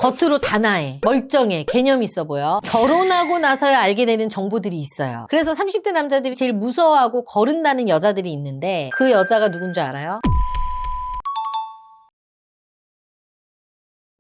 겉으로 단아해, 멀쩡해, 개념 있어 보여. 결혼하고 나서야 알게 되는 정보들이 있어요. 그래서 30대 남자들이 제일 무서워하고 거른다는 여자들이 있는데 그 여자가 누군지 알아요?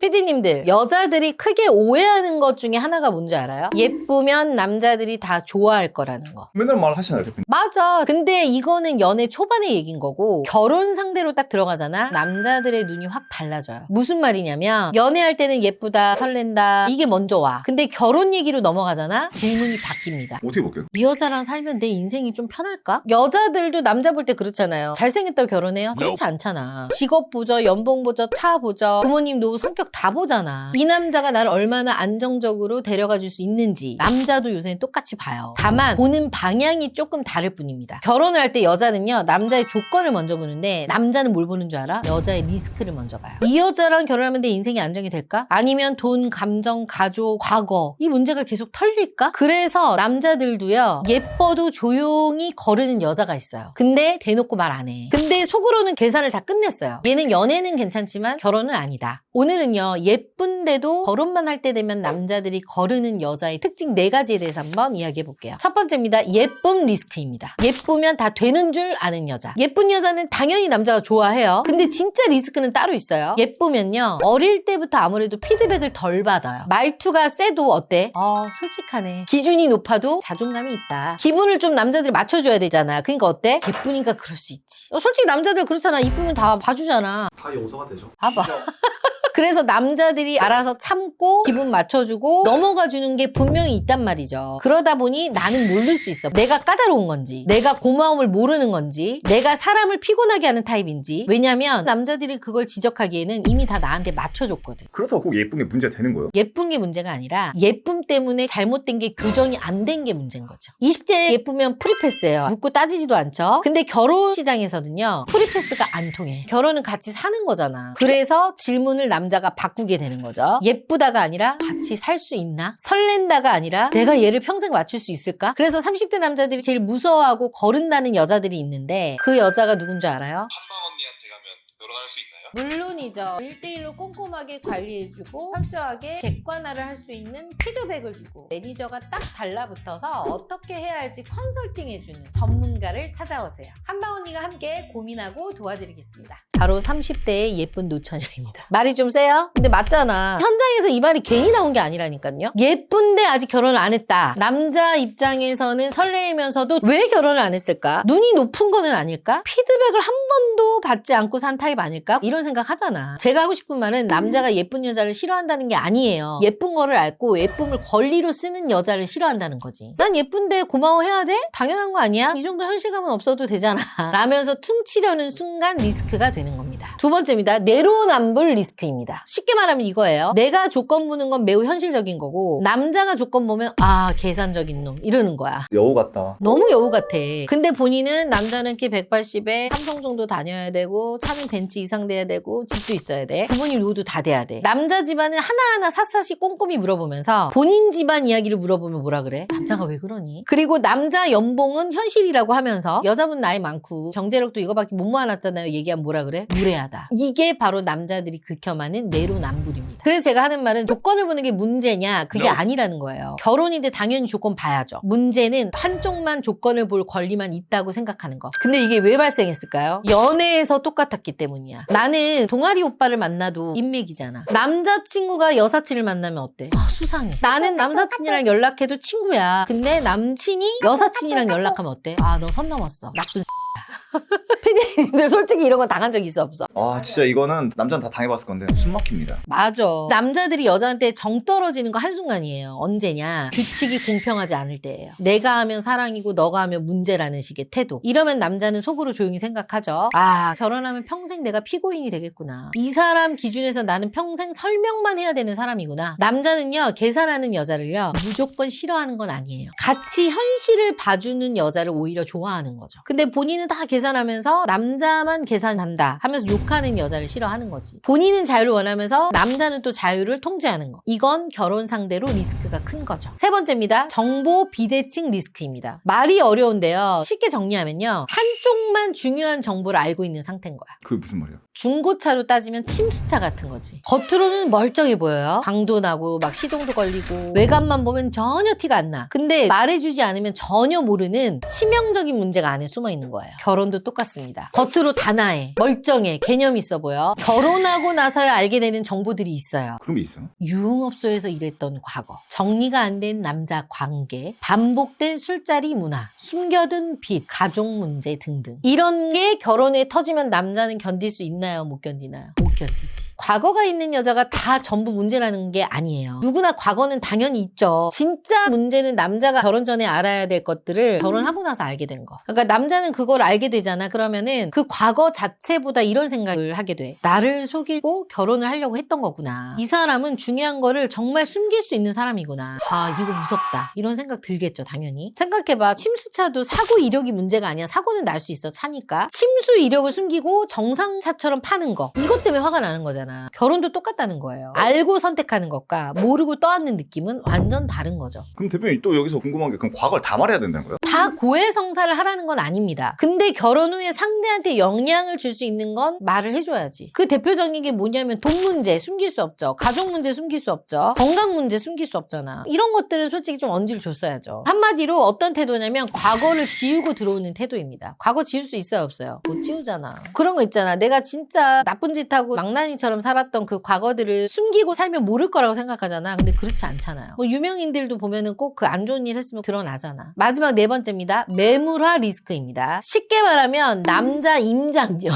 PD님들, 여자들이 크게 오해하는 것 중에 하나가 뭔지 알아요? 예쁘면 남자들이 다 좋아할 거라는 거. 맨날 말하시나요, 대표님? 맞아. 근데 이거는 연애 초반의 얘기인 거고 결혼 상대로 딱 들어가잖아? 남자들의 눈이 확 달라져요. 무슨 말이냐면 연애할 때는 예쁘다, 설렌다 이게 먼저 와. 근데 결혼 얘기로 넘어가잖아? 질문이 바뀝니다. 어떻게 볼게요? 이 여자랑 살면 내 인생이 좀 편할까? 여자들도 남자 볼 때 그렇잖아요. 잘생겼다고 결혼해요? 그렇지 않잖아. 직업 보죠, 연봉 보죠, 차 보죠. 부모님도 성격 다 보잖아. 이 남자가 나를 얼마나 안정적으로 데려가 줄 수 있는지 남자도 요새는 똑같이 봐요. 다만 보는 방향이 조금 다를 뿐입니다. 결혼을 할 때 여자는요 남자의 조건을 먼저 보는데 남자는 뭘 보는 줄 알아? 여자의 리스크를 먼저 봐요. 이 여자랑 결혼하면 내 인생이 안정이 될까? 아니면 돈, 감정, 가족, 과거 이 문제가 계속 털릴까? 그래서 남자들도요 예뻐도 조용히 거르는 여자가 있어요. 근데 대놓고 말 안 해. 근데 속으로는 계산을 다 끝냈어요. 얘는 연애는 괜찮지만 결혼은 아니다. 오늘은요 예쁜데도 결혼만 할 때 되면 남자들이 거르는 여자의 특징 4가지에 대해서 한번 이야기해 볼게요. 첫 번째입니다. 예쁨 리스크입니다. 예쁘면 다 되는 줄 아는 여자. 예쁜 여자는 당연히 남자가 좋아해요. 근데 진짜 리스크는 따로 있어요. 예쁘면요 어릴 때부터 아무래도 피드백을 덜 받아요. 말투가 세도 어때? 솔직하네. 기준이 높아도 자존감이 있다. 기분을 좀 남자들이 맞춰줘야 되잖아. 그러니까 어때? 예쁘니까 그럴 수 있지. 솔직히 남자들 그렇잖아. 이쁘면 다 봐주잖아. 다 용서가 되죠. 봐봐. 그래서 남자들이 알아서 참고 기분 맞춰주고 넘어가주는 게 분명히 있단 말이죠. 그러다 보니 나는 모를 수 있어. 내가 까다로운 건지, 내가 고마움을 모르는 건지, 내가 사람을 피곤하게 하는 타입인지. 왜냐면 남자들이 그걸 지적하기에는 이미 다 나한테 맞춰줬거든. 그렇다고 꼭 예쁜 게 문제가 되는 거예요? 예쁜 게 문제가 아니라 예쁨 때문에 잘못된 게 교정이 안 된 게 문제인 거죠. 20대 예쁘면 프리패스예요. 묻고 따지지도 않죠. 근데 결혼 시장에서는요 프리패스가 안 통해. 결혼은 같이 사는 거잖아. 그래서 질문을 남자가 바꾸게 되는 거죠. 예쁘다가 아니라 같이 살 수 있나? 설렌다가 아니라 내가 얘를 평생 맞출 수 있을까? 그래서 30대 남자들이 제일 무서워하고 거른다는 여자들이 있는데 그 여자가 누군지 알아요? 한방 언니한테 가면 결혼할 수 있나요? 물론이죠. 1대1로 꼼꼼하게 관리해주고 철저하게 객관화를 할 수 있는 피드백을 주고 매니저가 딱 달라붙어서 어떻게 해야 할지 컨설팅해주는 전문가를 찾아오세요. 한방 언니가 함께 고민하고 도와드리겠습니다. 바로 30대의 예쁜 노처녀입니다. 말이 좀 세요? 근데 맞잖아. 현장에서 이 말이 괜히 나온 게 아니라니까요. 예쁜데 아직 결혼을 안 했다. 남자 입장에서는 설레이면서도 왜 결혼을 안 했을까? 눈이 높은 거는 아닐까? 피드백을 한 번도 받지 않고 산 타입 아닐까? 이런 생각 하잖아. 제가 하고 싶은 말은 남자가 예쁜 여자를 싫어한다는 게 아니에요. 예쁜 거를 앓고 예쁨을 권리로 쓰는 여자를 싫어한다는 거지. 난 예쁜데 고마워해야 돼? 당연한 거 아니야? 이 정도 현실감은 없어도 되잖아. 라면서 퉁치려는 순간 리스크가 되는 겁니다. 두 번째입니다. 내로남불 리스크입니다. 쉽게 말하면 이거예요. 내가 조건 보는 건 매우 현실적인 거고 남자가 조건 보면 계산적인 놈 이러는 거야. 여우 같다. 너무 여우 같아. 근데 본인은 남자는 키 180에 삼성 정도 다녀야 되고 차는 벤츠 이상 돼야 되고 집도 있어야 돼. 부모님 모두 다 돼야 돼. 남자 집안은 하나하나 샅샅이 꼼꼼히 물어보면서 본인 집안 이야기를 물어보면 뭐라 그래? 남자가 왜 그러니? 그리고 남자 연봉은 현실이라고 하면서 여자분 나이 많고 경제력도 이거밖에 못 모아놨잖아요. 얘기하면 뭐라 그래? 무례하다. 이게 바로 남자들이 극혐하는 내로남불입니다. 그래서 제가 하는 말은 조건을 보는 게 문제냐? 그게 아니라는 거예요. 결혼인데 당연히 조건 봐야죠. 문제는 한쪽만 조건을 볼 권리만 있다고 생각하는 거. 근데 이게 왜 발생했을까요? 연애에서 똑같았기 때문이야. 나는 동아리 오빠를 만나도 인맥이잖아. 남자친구가 여사친을 만나면 어때? 수상해. 나는 남사친이랑 연락해도 친구야. 근데 남친이 여사친이랑 연락하면 어때? 너 선 넘었어. 나쁜 피디님들 솔직히 이런 건 당한 적 있어 없어? 진짜 이거는 남자는 다 당해봤을 건데 숨 막힙니다. 맞아. 남자들이 여자한테 정 떨어지는 거 한순간이에요. 언제냐? 규칙이 공평하지 않을 때예요. 내가 하면 사랑이고 너가 하면 문제라는 식의 태도. 이러면 남자는 속으로 조용히 생각하죠. 결혼하면 평생 내가 피고인이 되겠구나. 이 사람 기준에서 나는 평생 설명만 해야 되는 사람이구나. 남자는요 계산하는 여자를요 무조건 싫어하는 건 아니에요. 같이 현실을 봐주는 여자를 오히려 좋아하는 거죠. 근데 본인은 다 계산하면서 남자만 계산한다 하면서 욕하는 여자를 싫어하는 거지. 본인은 자유를 원하면서 남자는 또 자유를 통제하는 거. 이건 결혼 상대로 리스크가 큰 거죠. 세 번째입니다. 정보 비대칭 리스크입니다. 말이 어려운데요. 쉽게 정리하면요. 한쪽만 중요한 정보를 알고 있는 상태인 거야. 그게 무슨 말이야? 중고차로 따지면 침수차 같은 거지. 겉으로는 멀쩡해 보여요. 광도 나고 막 시동도 걸리고 외관만 보면 전혀 티가 안 나. 근데 말해주지 않으면 전혀 모르는 치명적인 문제가 안에 숨어 있는 거예요. 결혼도 똑같습니다. 겉으로 단아해, 멀쩡해, 개념 있어 보여. 결혼하고 나서야 알게 되는 정보들이 있어요. 그런 게 있어요? 유흥업소에서 일했던 과거, 정리가 안 된 남자 관계, 반복된 술자리 문화, 숨겨둔 빚, 가족 문제 등등. 이런 게 결혼에 터지면 남자는 견딜 수 있나요? 못 견디나요? 못 견디지. 과거가 있는 여자가 다 전부 문제라는 게 아니에요. 누구나 과거는 당연히 있죠. 진짜 문제는 남자가 결혼 전에 알아야 될 것들을 결혼하고 나서 알게 된 거. 그러니까 남자는 그걸 알게 되잖아. 그러면은 그 과거 자체보다 이런 생각을 하게 돼. 나를 속이고 결혼을 하려고 했던 거구나. 이 사람은 중요한 거를 정말 숨길 수 있는 사람이구나. 아, 이거 무섭다. 이런 생각 들겠죠, 당연히. 생각해봐. 침수차도 사고 이력이 문제가 아니야. 사고는 날 수 있어, 차니까. 침수 이력을 숨기고 정상차처럼 파는 거. 이것 때문에 화가 나는 거잖아. 결혼도 똑같다는 거예요. 알고 선택하는 것과 모르고 떠안는 느낌은 완전 다른 거죠. 그럼 대표님 또 여기서 궁금한 게 그럼 과거를 다 말해야 된다는 거예요? 다 고해성사를 하라는 건 아닙니다. 근데 결혼 후에 상대한테 영향을 줄 수 있는 건 말을 해줘야지. 그 대표적인 게 뭐냐면 돈 문제 숨길 수 없죠. 가족 문제 숨길 수 없죠. 건강 문제 숨길 수 없잖아. 이런 것들은 솔직히 좀 언지를 줬어야죠. 한마디로 어떤 태도냐면 과거를 지우고 들어오는 태도입니다. 과거 지울 수 있어요, 없어요? 못 지우잖아. 그런 거 있잖아. 내가 진짜 나쁜 짓 하고 망나니처럼 살았던 그 과거들을 숨기고 살면 모를 거라고 생각하잖아. 근데 그렇지 않잖아요. 뭐 유명인들도 보면은 꼭 그 안 좋은 일 했으면 드러나잖아. 마지막 네 번째입니다. 매물화 리스크입니다. 쉽게 말하면 남자 임장녀.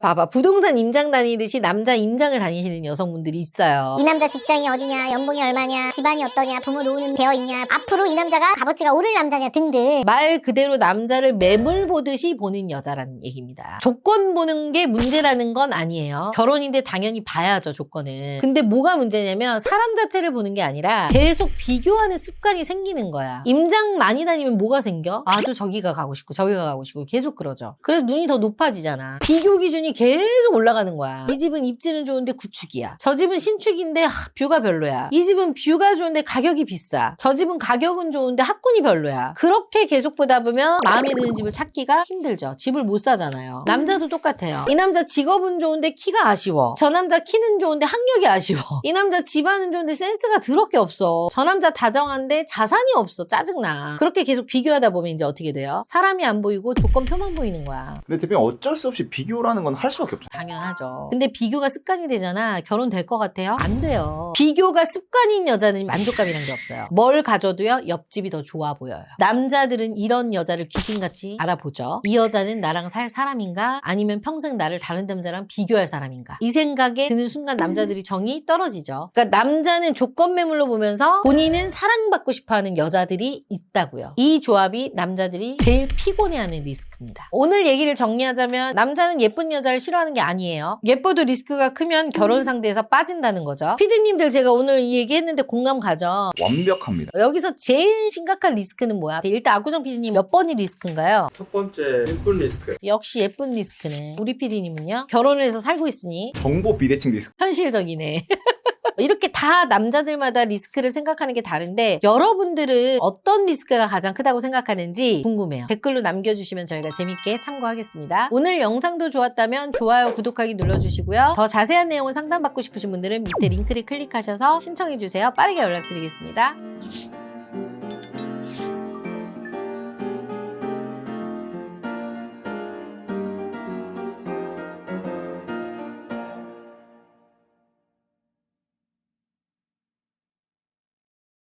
봐봐, 부동산 임장 다니듯이 남자 임장을 다니시는 여성분들이 있어요. 이 남자 직장이 어디냐, 연봉이 얼마냐, 집안이 어떠냐, 부모 노후는 되어있냐, 앞으로 이 남자가 값어치가 오를 남자냐 등등. 말 그대로 남자를 매물 보듯이 보는 여자라는 얘기입니다. 조건 보는 게 문제라는 건 아니에요. 결혼인데 당연히 봐야죠, 조건은. 근데 뭐가 문제냐면 사람 자체를 보는 게 아니라 계속 비교하는 습관이 생기는 거야. 임장 많이 다니면 뭐가 생겨? 아, 또 저기가 가고 싶고 저기가 가고 싶고 계속 그러죠. 그래서 눈이 더 높아지잖아. 비교 기준이 계속 올라가는 거야. 이 집은 입지는 좋은데 구축이야. 저 집은 신축인데 뷰가 별로야. 이 집은 뷰가 좋은데 가격이 비싸. 저 집은 가격은 좋은데 학군이 별로야. 그렇게 계속 보다 보면 마음에 드는 집을 찾기가 힘들죠. 집을 못 사잖아요. 남자도 똑같아요. 이 남자 직업은 좋은데 키가 아쉬워. 저 남자 키는 좋은데 학력이 아쉬워. 이 남자 집안은 좋은데 센스가 더럽게 없어. 저 남자 다정한데 자산이 없어. 짜증나. 그렇게 계속 비교하다 보면 이제 어떻게 돼요? 사람이 안 보이고 조건표만 보이는 거야. 근데 대표님 어쩔 수 없이 비교라는 건 할 수밖에 없잖아요. 당연하죠. 근데 비교가 습관이 되잖아. 결혼 될 것 같아요? 안 돼요. 비교가 습관인 여자는 만족감이란 게 없어요. 뭘 가져도요, 옆집이 더 좋아 보여요. 남자들은 이런 여자를 귀신같이 알아보죠. 이 여자는 나랑 살 사람인가? 아니면 평생 나를 다른 남자랑 비교할 사람인가? 이 생각에 드는 순간 남자들이 정이 떨어지죠. 그러니까 남자는 조건 매물로 보면서 본인은 사랑받고 싶어하는 여자들이 있다고요. 이 조합이 남자들이 제일 피곤해하는 리스크입니다. 오늘 얘기를 정리하자면 남자는 예쁜 여자를 싫어하는 게 아니에요. 예뻐도 리스크가 크면 결혼 상대에서 빠진다는 거죠. 피디님들 제가 오늘 이 얘기했는데 공감 가죠? 완벽합니다. 여기서 제일 심각한 리스크는 뭐야? 일단 아구정 피디님 몇 번이 리스크인가요? 첫 번째 예쁜 리스크. 역시 예쁜 리스크네. 우리 피디님은요? 결혼을 해서 살고 있으니 정보 비대칭 리스크. 현실적이네. 이렇게 다 남자들마다 리스크를 생각하는 게 다른데 여러분들은 어떤 리스크가 가장 크다고 생각하는지 궁금해요. 댓글로 남겨주시면 저희가 재밌게 참고하겠습니다. 오늘 영상도 좋았다면 좋아요, 구독하기 눌러주시고요. 더 자세한 내용을 상담받고 싶으신 분들은 밑에 링크를 클릭하셔서 신청해주세요. 빠르게 연락드리겠습니다.